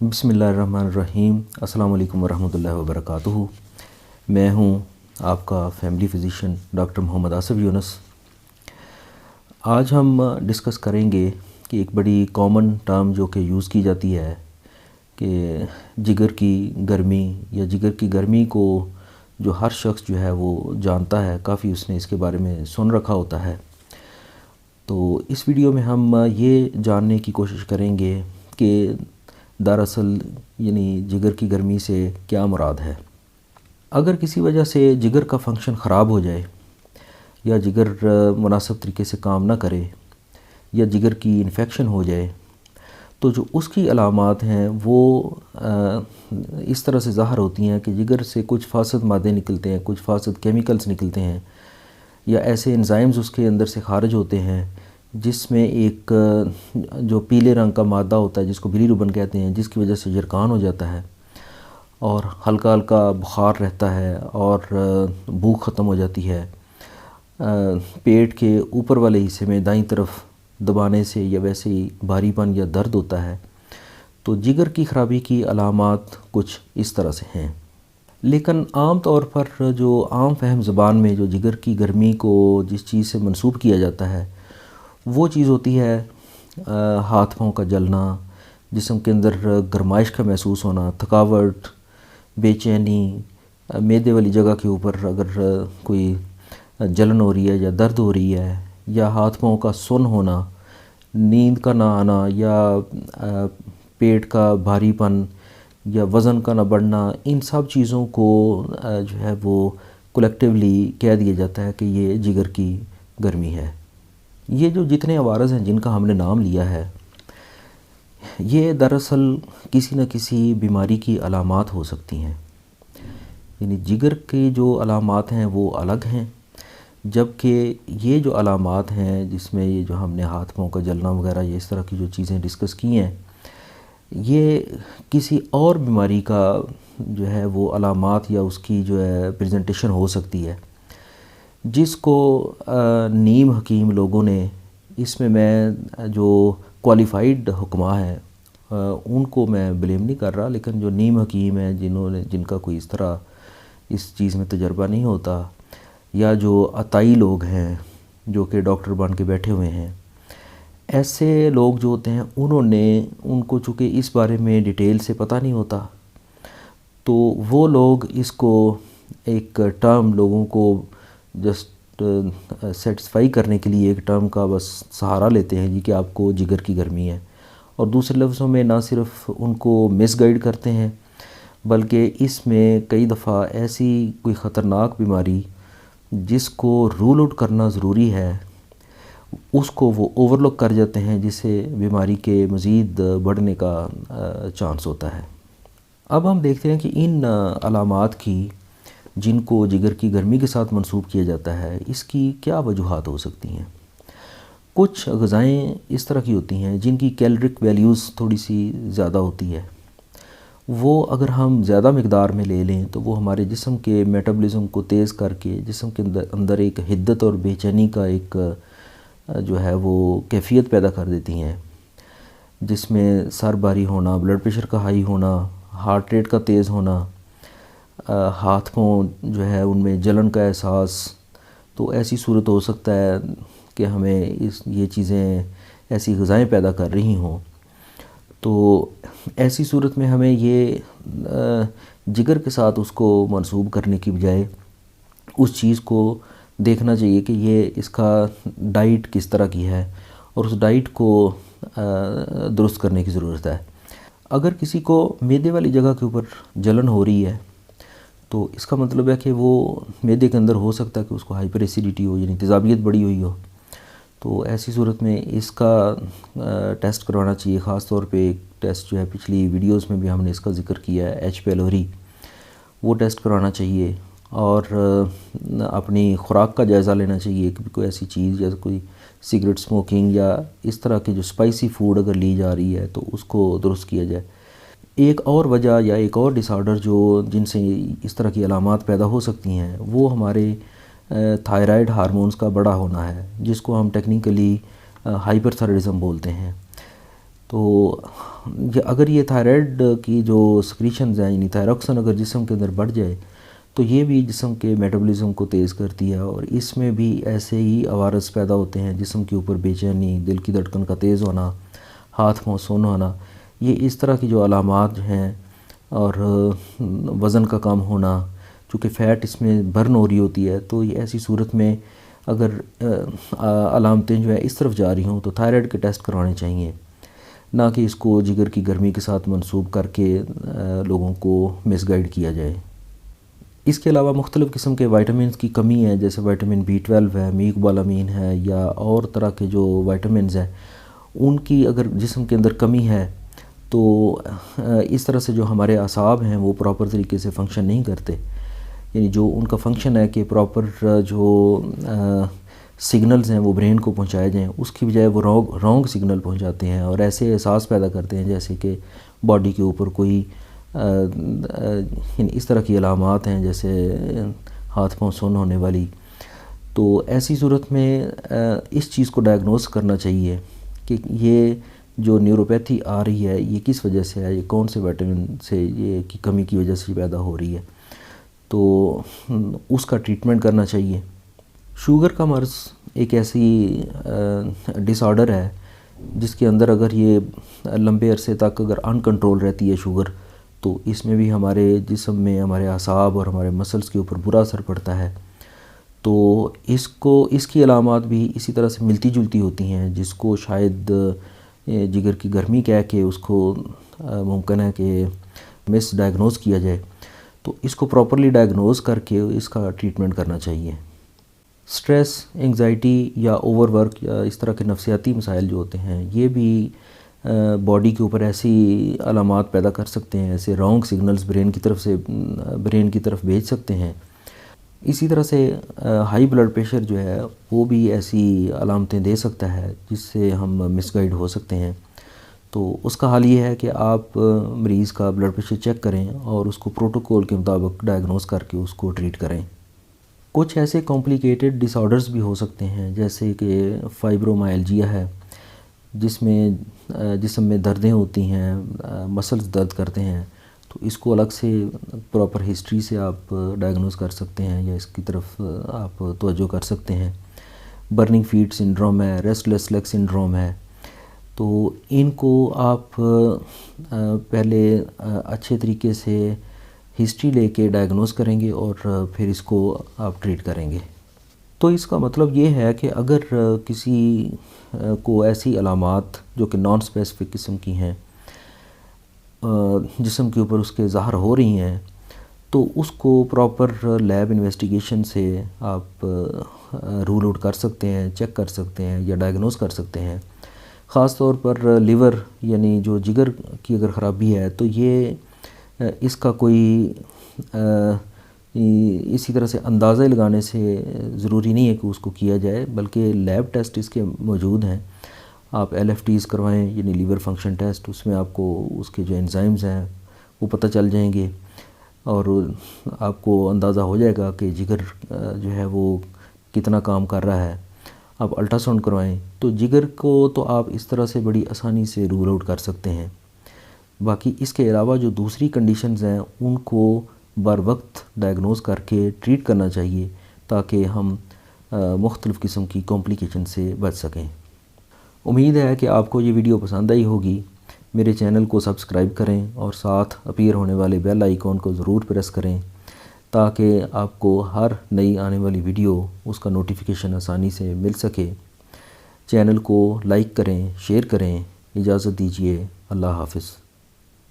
بسم اللہ الرحمن الرحیم۔ السلام علیکم ورحمۃ اللہ وبرکاتہ۔ میں ہوں آپ کا فیملی فزیشین ڈاکٹر محمد آصف یونس۔ آج ہم ڈسکس کریں گے کہ ایک بڑی کامن ٹرم جو کہ یوز کی جاتی ہے کہ جگر کی گرمی یا جگر کی گرمی کو جو ہر شخص جو ہے وہ جانتا ہے، کافی اس نے اس کے بارے میں سن رکھا ہوتا ہے۔ تو اس ویڈیو میں ہم یہ جاننے کی کوشش کریں گے کہ دراصل یعنی جگر کی گرمی سے کیا مراد ہے۔ اگر کسی وجہ سے جگر کا فنکشن خراب ہو جائے یا جگر مناسب طریقے سے کام نہ کرے یا جگر کی انفیکشن ہو جائے تو جو اس کی علامات ہیں وہ اس طرح سے ظاہر ہوتی ہیں کہ جگر سے کچھ فاسد مادے نکلتے ہیں، کچھ فاسد کیمیکلز نکلتے ہیں یا ایسے انزائمز اس کے اندر سے خارج ہوتے ہیں جس میں ایک جو پیلے رنگ کا مادہ ہوتا ہے جس کو بلی روبن کہتے ہیں، جس کی وجہ سے جرکان ہو جاتا ہے اور ہلکا ہلکا بخار رہتا ہے اور بھوک ختم ہو جاتی ہے۔ پیٹ کے اوپر والے حصے میں دائیں طرف دبانے سے یا ویسے ہی بھاری پن یا درد ہوتا ہے۔ تو جگر کی خرابی کی علامات کچھ اس طرح سے ہیں، لیکن عام طور پر جو عام فہم زبان میں جو جگر کی گرمی کو جس چیز سے منسوب کیا جاتا ہے وہ چیز ہوتی ہے ہاتھ پاؤں کا جلنا، جسم کے اندر گرمائش کا محسوس ہونا، تھکاوٹ، بے چینی، معدے والی جگہ کے اوپر اگر کوئی جلن ہو رہی ہے یا درد ہو رہی ہے، یا ہاتھ پاؤں کا سن ہونا، نیند کا نہ آنا، یا پیٹ کا بھاری پن یا وزن کا نہ بڑھنا، ان سب چیزوں کو جو ہے وہ کلیکٹیولی کہہ دیا جاتا ہے کہ یہ جگر کی گرمی ہے۔ یہ جو جتنے عوارض ہیں جن کا ہم نے نام لیا ہے یہ دراصل کسی نہ کسی بیماری کی علامات ہو سکتی ہیں۔ یعنی جگر کی جو علامات ہیں وہ الگ ہیں، جبکہ یہ جو علامات ہیں جس میں یہ جو ہم نے ہاتھ پاؤں کا جلنا وغیرہ یہ اس طرح کی جو چیزیں ڈسکس کی ہیں یہ کسی اور بیماری کا جو ہے وہ علامات یا اس کی جو ہے پریزنٹیشن ہو سکتی ہے، جس کو نیم حکیم لوگوں نے اس میں جو کوالیفائیڈ حکماء ہیں ان کو میں بلیم نہیں کر رہا، لیکن جو نیم حکیم ہیں جن کا کوئی اس طرح اس چیز میں تجربہ نہیں ہوتا، یا جو عطائی لوگ ہیں جو کہ ڈاکٹر بن کے بیٹھے ہوئے ہیں، ایسے لوگ جو ہوتے ہیں ان کو چونکہ اس بارے میں ڈیٹیل سے پتہ نہیں ہوتا تو وہ لوگ اس کو ایک ٹرم لوگوں کو جسٹ سیٹسفائی کرنے کے لیے ایک ٹرم کا بس سہارا لیتے ہیں جی کہ آپ کو جگر کی گرمی ہے، اور دوسرے لفظوں میں نہ صرف ان کو مس گائیڈ کرتے ہیں بلکہ اس میں کئی دفعہ ایسی کوئی خطرناک بیماری جس کو رول آؤٹ کرنا ضروری ہے اس کو وہ اوور لک کر جاتے ہیں، جس سے بیماری کے مزید بڑھنے کا چانس ہوتا ہے۔ اب ہم دیکھتے ہیں کہ ان علامات کی جن کو جگر کی گرمی کے ساتھ منسوب کیا جاتا ہے اس کی کیا وجوہات ہو سکتی ہیں۔ کچھ غذائیں اس طرح کی ہوتی ہیں جن کی کیلورک ویلیوز تھوڑی سی زیادہ ہوتی ہے، وہ اگر ہم زیادہ مقدار میں لے لیں تو وہ ہمارے جسم کے میٹابولزم کو تیز کر کے جسم کے اندر ایک حدت اور بے چینی کا ایک جو ہے وہ کیفیت پیدا کر دیتی ہیں، جس میں سر بھاری ہونا، بلڈ پریشر کا ہائی ہونا، ہارٹ ریٹ کا تیز ہونا، ہاتھ پاؤں جو ہے ان میں جلن کا احساس۔ تو ایسی صورت ہو سکتا ہے کہ ہمیں یہ چیزیں ایسی غذائیں پیدا کر رہی ہوں، تو ایسی صورت میں ہمیں یہ جگر کے ساتھ اس کو منسوب کرنے کی بجائے اس چیز کو دیکھنا چاہیے کہ یہ اس کا ڈائٹ کس طرح کی ہے اور اس ڈائٹ کو درست کرنے کی ضرورت ہے۔ اگر کسی کو معدے والی جگہ کے اوپر جلن ہو رہی ہے تو اس کا مطلب ہے کہ وہ معدے کے اندر ہو سکتا ہے کہ اس کو ہائپر ایسیڈیٹی ہو، یعنی تیزابیت بڑھی ہوئی ہو۔ تو ایسی صورت میں اس کا ٹیسٹ کروانا چاہیے، خاص طور پہ ایک ٹیسٹ جو ہے پچھلی ویڈیوز میں بھی ہم نے اس کا ذکر کیا ہے، ایچ پیلوری، وہ ٹیسٹ کروانا چاہیے، اور اپنی خوراک کا جائزہ لینا چاہیے کہ کوئی ایسی چیز جیسے کوئی سگریٹ اسموکنگ یا اس طرح کے جو اسپائسی فوڈ اگر لی جا رہی ہے تو اس کو درست کیا جائے۔ ایک اور وجہ یا ایک اور ڈس آرڈر جن سے اس طرح کی علامات پیدا ہو سکتی ہیں وہ ہمارے تھائرائیڈ ہارمونز کا بڑا ہونا ہے، جس کو ہم ٹیکنیکلی ہائپر تھائرائڈزم بولتے ہیں۔ تو تو اگر یہ تھائرائڈ کی جو سکریشنز ہیں یعنی تھائروکسن اگر جسم کے اندر بڑھ جائے تو یہ بھی جسم کے میٹابولزم کو تیز کرتی ہے، اور اس میں بھی ایسے ہی عوارض پیدا ہوتے ہیں، جسم کے اوپر بے چینی، دل کی دھڑکن کا تیز ہونا، ہاتھ پاؤں سونا ہونا، یہ اس طرح کی جو علامات ہیں، اور وزن کا کم ہونا، چونکہ فیٹ اس میں برن ہو رہی ہوتی ہے، تو یہ ایسی صورت میں اگر علامتیں جو ہے اس طرف جا رہی ہوں تو تھائرائڈ کے ٹیسٹ کروانے چاہیے، نہ کہ اس کو جگر کی گرمی کے ساتھ منسوب کر کے لوگوں کو مس گائیڈ کیا جائے۔ اس کے علاوہ مختلف قسم کے وائٹامنز کی کمی ہے، جیسے وائٹامن B12 ہے، میکوبالامین ہے، یا اور طرح کے جو وائٹامنز ہیں ان کی اگر جسم کے اندر کمی ہے تو اس طرح سے جو ہمارے اعصاب ہیں وہ پراپر طریقے سے فنکشن نہیں کرتے، یعنی جو ان کا فنکشن ہے کہ پراپر جو سگنلز ہیں وہ برین کو پہنچائے جائیں، اس کی بجائے وہ رونگ سگنل پہنچاتے ہیں، اور ایسے احساس پیدا کرتے ہیں جیسے کہ باڈی کے اوپر کوئی اس طرح کی علامات ہیں جیسے ہاتھ پاؤں سن ہونے والی۔ تو ایسی صورت میں اس چیز کو ڈائگنوز کرنا چاہیے کہ یہ جو نیوروپیتھی آ رہی ہے یہ کس وجہ سے ہے، یہ کون سے وائٹامن سے یہ کی کمی کی وجہ سے پیدا ہو رہی ہے، تو اس کا ٹریٹمنٹ کرنا چاہیے۔ شوگر کا مرض ایک ایسی ڈس آرڈر ہے جس کے اندر اگر یہ لمبے عرصے تک اگر ان کنٹرول رہتی ہے شوگر، تو اس میں بھی ہمارے جسم میں ہمارے اعصاب اور ہمارے مسلز کے اوپر برا اثر پڑتا ہے۔ تو اس کی علامات بھی اسی طرح سے ملتی جلتی ہوتی ہیں، جس کو شاید جگر کی گرمی کہہ کے اس کو ممکن ہے کہ مس ڈائگنوز کیا جائے، تو اس کو پراپرلی ڈائگنوز کر کے اس کا ٹریٹمنٹ کرنا چاہیے۔ سٹریس، انگزائٹی یا اوور ورک یا اس طرح کے نفسیاتی مسائل جو ہوتے ہیں یہ بھی باڈی کے اوپر ایسی علامات پیدا کر سکتے ہیں، ایسے رانگ سگنلز برین کی طرف بھیج سکتے ہیں۔ اسی طرح سے ہائی بلڈ پریشر جو ہے وہ بھی ایسی علامتیں دے سکتا ہے جس سے ہم مس گائیڈ ہو سکتے ہیں۔ تو اس کا حل یہ ہے کہ آپ مریض کا بلڈ پریشر چیک کریں اور اس کو پروٹوکول کے مطابق ڈائگنوز کر کے اس کو ٹریٹ کریں۔ کچھ ایسے کمپلیکیٹڈ ڈس آرڈرز بھی ہو سکتے ہیں جیسے کہ فائبرومائلجیا ہے، جس میں جسم میں دردیں ہوتی ہیں، مسلز درد کرتے ہیں، تو اس کو الگ سے پراپر ہسٹری سے آپ ڈائگنوز کر سکتے ہیں یا اس کی طرف آپ توجہ کر سکتے ہیں۔ برننگ فیٹ سنڈروم ہے، ریسٹلیس لیگ سنڈروم ہے، تو ان کو آپ پہلے اچھے طریقے سے ہسٹری لے کے ڈائگنوز کریں گے اور پھر اس کو آپ ٹریٹ کریں گے۔ تو اس کا مطلب یہ ہے کہ اگر کسی کو ایسی علامات جو کہ نان اسپیسیفک قسم کی ہیں جسم کے اوپر اس کے ظاہر ہو رہی ہیں، تو اس کو پراپر لیب انویسٹیگیشن سے آپ رول آؤٹ کر سکتے ہیں، چیک کر سکتے ہیں یا ڈائگنوز کر سکتے ہیں۔ خاص طور پر لیور یعنی جو جگر کی اگر خرابی ہے تو یہ اس کا کوئی اسی طرح سے اندازہ لگانے سے ضروری نہیں ہے کہ اس کو کیا جائے، بلکہ لیب ٹیسٹ اس کے موجود ہیں۔ آپ LFTs کروائیں یعنی لیور فنکشن ٹیسٹ، اس میں آپ کو اس کے جو انزائمز ہیں وہ پتہ چل جائیں گے اور آپ کو اندازہ ہو جائے گا کہ جگر جو ہے وہ کتنا کام کر رہا ہے۔ آپ الٹرا ساؤنڈ کروائیں تو جگر کو تو آپ اس طرح سے بڑی آسانی سے رول آؤٹ کر سکتے ہیں۔ باقی اس کے علاوہ جو دوسری کنڈیشنز ہیں ان کو بر وقت ڈائگنوز کر کے ٹریٹ کرنا چاہیے تاکہ ہم مختلف قسم کی کمپلیکیشن سے بچ سکیں۔ امید ہے کہ آپ کو یہ ویڈیو پسند آئی ہوگی۔ میرے چینل کو سبسکرائب کریں اور ساتھ اپیئر ہونے والے بیل آئیکن کو ضرور پریس کریں تاکہ آپ کو ہر نئی آنے والی ویڈیو اس کا نوٹیفیکیشن آسانی سے مل سکے۔ چینل کو لائک کریں، شیئر کریں۔ اجازت دیجیے، اللہ حافظ۔